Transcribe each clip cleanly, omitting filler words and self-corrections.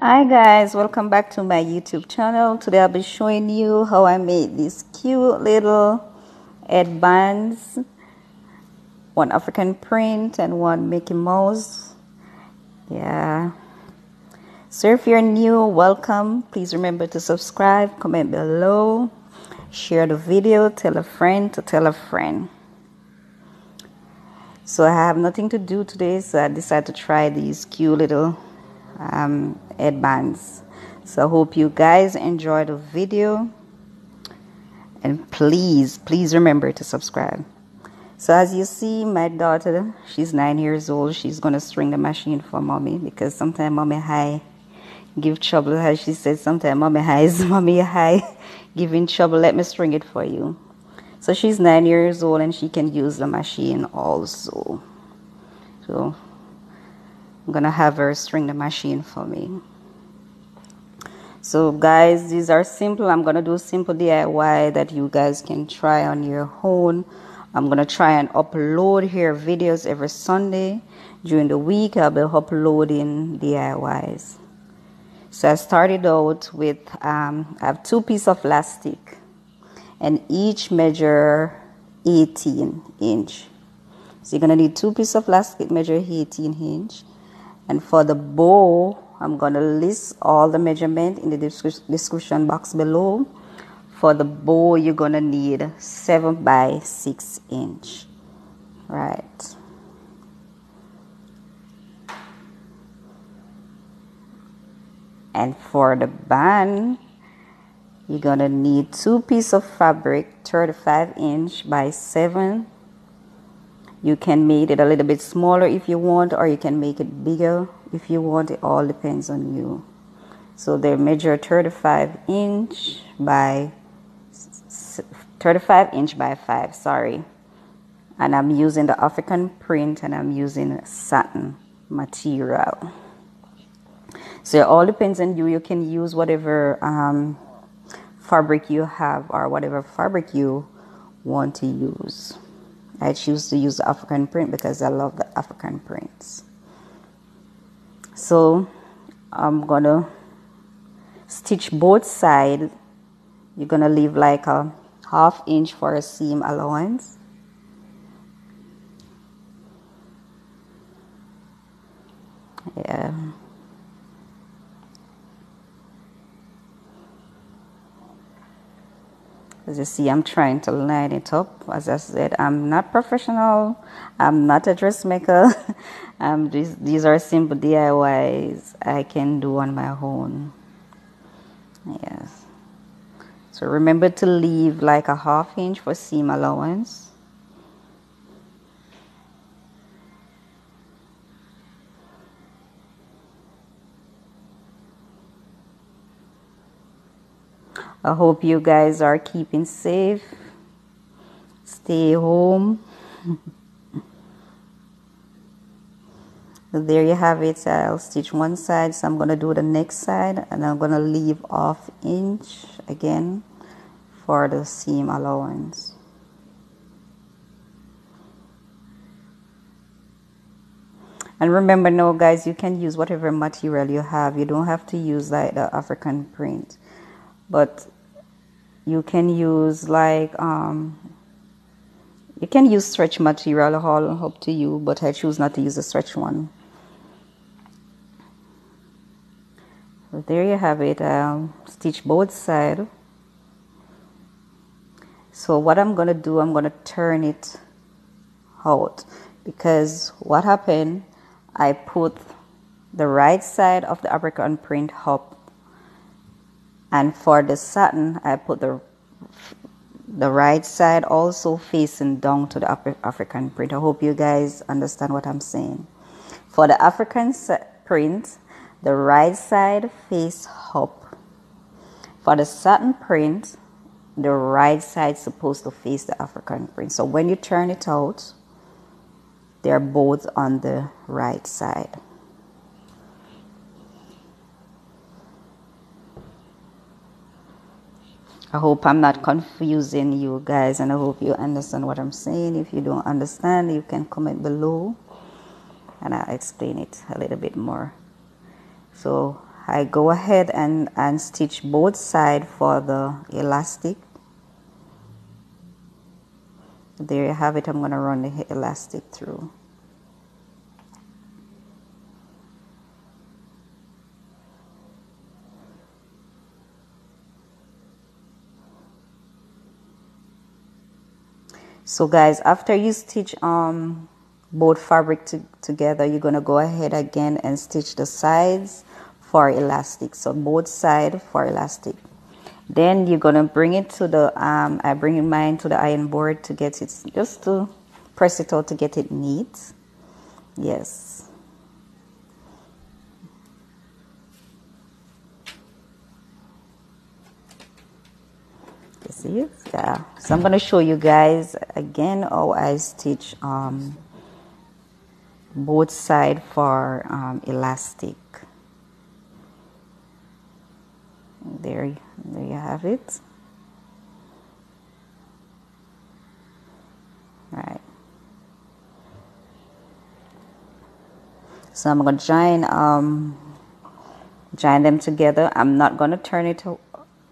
Hi guys, welcome back to my YouTube channel. Today I'll be showing you how I made these cute little headbands, one African print and one Mickey Mouse. Yeah. So if you're new, welcome. Please remember to subscribe, comment below, share the video, tell a friend to tell a friend. So I have nothing to do today, so I decided to try these cute little headbands. So I hope you guys enjoy the video, and please remember to subscribe. So as you see, my daughter, she's 9 years old. She's gonna string the machine for mommy, because sometimes mommy high give trouble. As she said, sometimes mommy high is mommy high giving trouble. Let me string it for you. So she's 9 years old and she can use the machine also. So I'm gonna have her string the machine for me. So guys, these are simple. I'm gonna do simple DIY that you guys can try on your own. I'm gonna try and upload here videos every Sunday. During the week I'll be uploading DIYs. So I started out with I have 2 pieces of elastic, and each measure 18 inch. So you're gonna need 2 pieces of elastic measure 18 inch. And for the bow, I'm gonna list all the measurement in the description box below. For the bow, you're gonna need 7 by 6 inch, right? And for the band, you're gonna need 2 pieces of fabric, 35 inch by 7. You can make it a little bit smaller if you want, or you can make it bigger if you want. It all depends on you. So they measure 35 inch by 5, sorry. And I'm using the African print, and I'm using satin material. So it all depends on you. You can use whatever fabric you have, or whatever fabric you want to use. I choose to use the African print because I love the African prints. So I'm gonna stitch both sides. You're gonna leave like a 1/2 inch for a seam allowance. Yeah. As you see, I'm trying to line it up. As I said, I'm not professional. I'm not a dressmaker. These are simple DIYs I can do on my own. Yes. So remember to leave like a 1/2 inch for seam allowance. I hope you guys are keeping safe. Stay home. So there you have it. I'll stitch one side, so I'm going to do the next side, and I'm going to leave 1/2 inch again for the seam allowance. And remember now guys, you can use whatever material you have. You don't have to use like the African print, but you can use like you can use stretch material, all up to you, but I choose not to use a stretch one. So there you have it. Stitch both sides. So what I'm gonna do, I'm gonna turn it out, because what happened, I put the right side of the African print up, and for the satin I put the right side also facing down to the African print. I hope you guys understand what I'm saying. For the African print, the right side face up. For the satin print, the right side is supposed to face the African print. So when you turn it out, they're both on the right side. I hope I'm not confusing you guys, and I hope you understand what I'm saying. If you don't understand, you can comment below. and I'll explain it a little bit more. So I go ahead and stitch both sides for the elastic. There you have it. I'm going to run the elastic through. So guys, after you stitch both fabric together, you're going to go ahead again and stitch the sides for elastic. So both sides for elastic. Then you're going to bring it to the I bring mine to the iron board to get it, just to press it out to get it neat. Yes. You see it? Yeah. So I'm going to show you guys again how I stitch both sides for elastic. There you have it. Right. So I'm going to join them together. I'm not going to turn it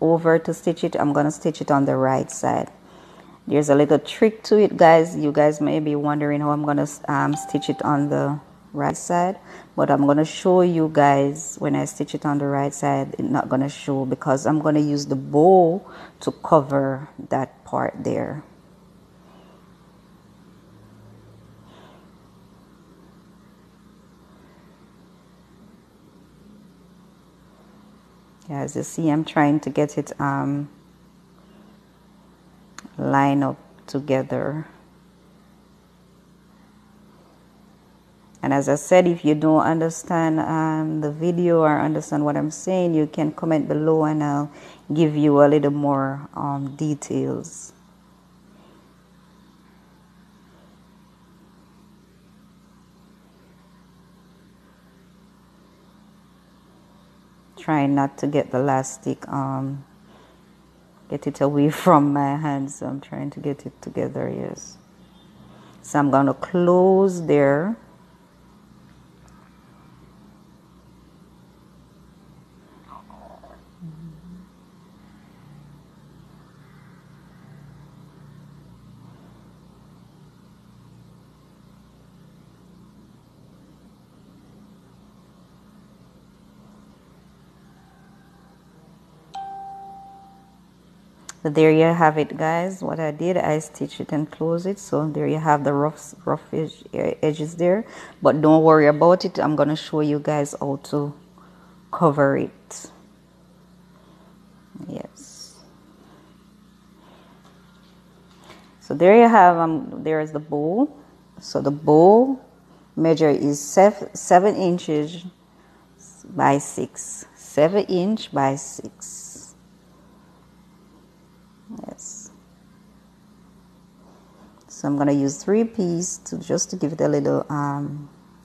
over to stitch it. I'm going to stitch it on the right side. There's a little trick to it, guys. You guys may be wondering how I'm going to stitch it on the right side, but I'm going to show you guys when I stitch it on the right side. It's not going to show because I'm going to use the bow to cover that part there. Yeah, as you see, I'm trying to get it line up together. And as I said, if you don't understand the video or understand what I'm saying, you can comment below and I'll give you a little more details. Trying not to get the elastic, get it away from my hands. So I'm trying to get it together, yes. So I'm going to close there. So there you have it, guys. What I did, I stitched it and closed it. So there you have the rough edges there, but don't worry about it. I'm gonna show you guys how to cover it. Yes. So there you have there is the bow. So the bow measure is 7 inches by 6. 7 inch by 6. Yes. So I'm gonna use 3 pieces just to give it a little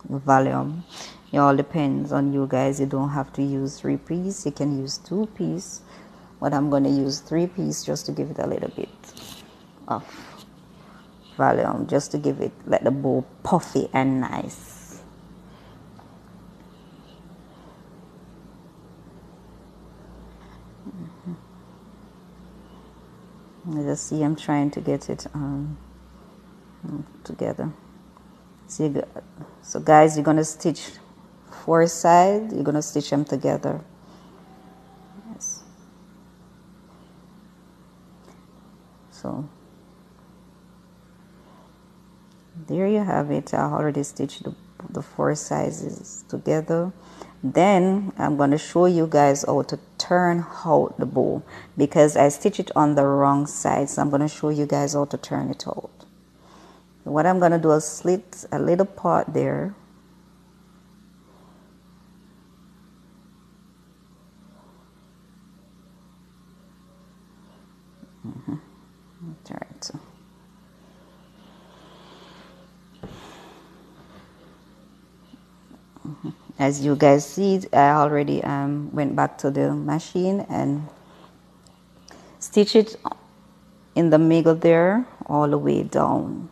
volume. It all depends on you guys. You don't have to use 3 pieces. You can use 2 pieces, but I'm gonna use 3 pieces just to give it a little bit of volume, just to give it, let the bow puffy and nice. As you see, I'm trying to get it together. See, so guys, you're gonna stitch 4 sides. You're gonna stitch them together. Yes. So there you have it. I already stitched the 4 sizes together. Then I'm going to show you guys how to turn out the bow because I stitched it on the wrong side. So I'm going to show you guys how to turn it out. What I'm going to do is slit a little part there. All right. As you guys see, I already went back to the machine and stitch it in the middle there all the way down.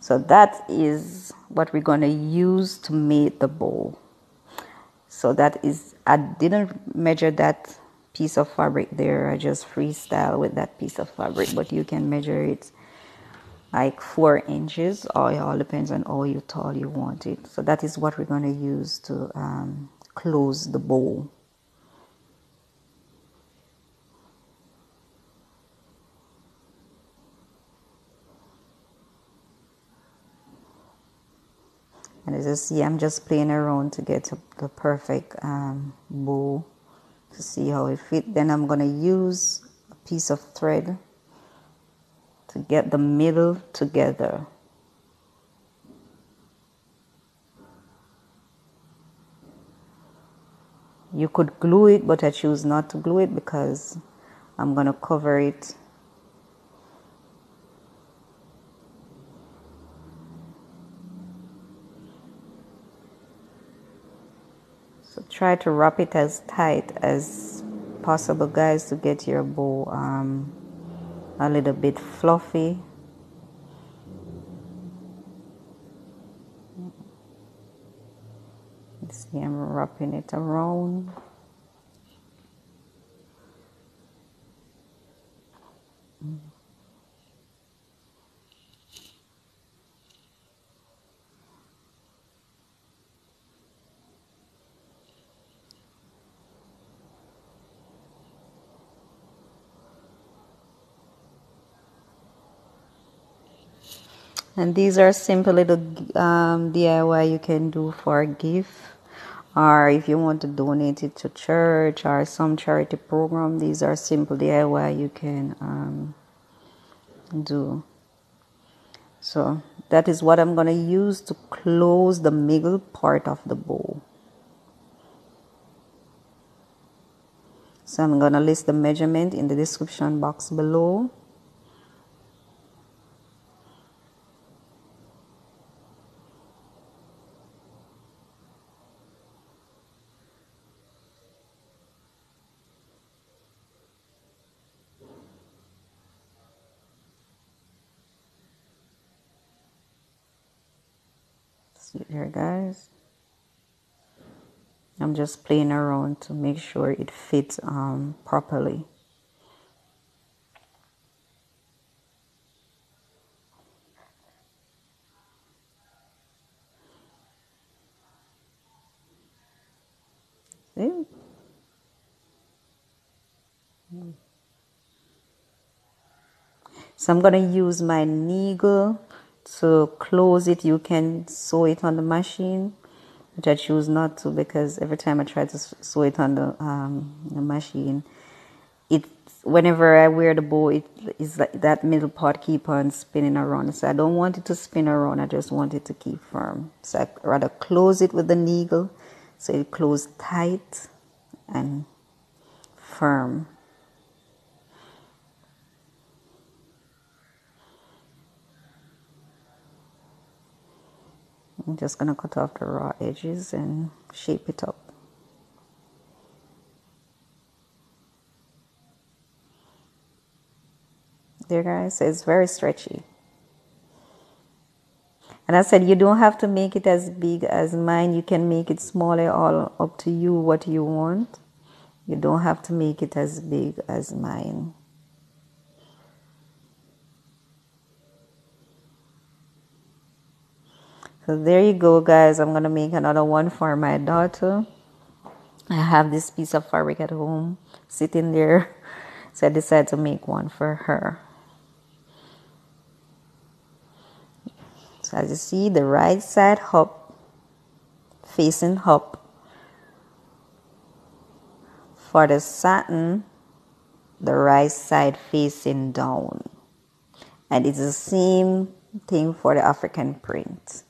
So that is what we're going to use to make the bow. So that is, I didn't measure that piece of fabric there. I just freestyle with that piece of fabric, but you can measure it like 4 inches, or it all depends on how tall you want it. So that is what we're going to use to close the bow. And as you see, I'm just playing around to get the perfect bow, to see how it fits. Then I'm going to use a piece of thread to get the middle together. You could glue it, but I choose not to glue it because I'm going to cover it. So try to wrap it as tight as possible, guys, to get your bow a little bit fluffy. See, I'm wrapping it around. And these are simple little DIY you can do for a gift, or if you want to donate it to church or some charity program. These are simple DIY you can do. So that is what I'm going to use to close the middle part of the bow. So I'm going to list the measurement in the description box below. See there, guys. I'm just playing around to make sure it fits properly. See? So I'm going to use my needle to close it. You can sew it on the machine, which I choose not to because every time I try to sew it on the machine, whenever I wear the bow, it is like that middle part keep on spinning around. So I don't want it to spin around. I just want it to keep firm. So I rather close it with the needle so it closes tight and firm. I'm just going to cut off the raw edges and shape it up. There, guys, so it's very stretchy. And I said you don't have to make it as big as mine. You can make it smaller, all up to you what you want. You don't have to make it as big as mine. So there you go, guys. I'm going to make another one for my daughter. I have this piece of fabric at home sitting there. So I decided to make one for her. So as you see, the right side up, facing up. For the satin, the right side facing down. And it's the same thing for the African print.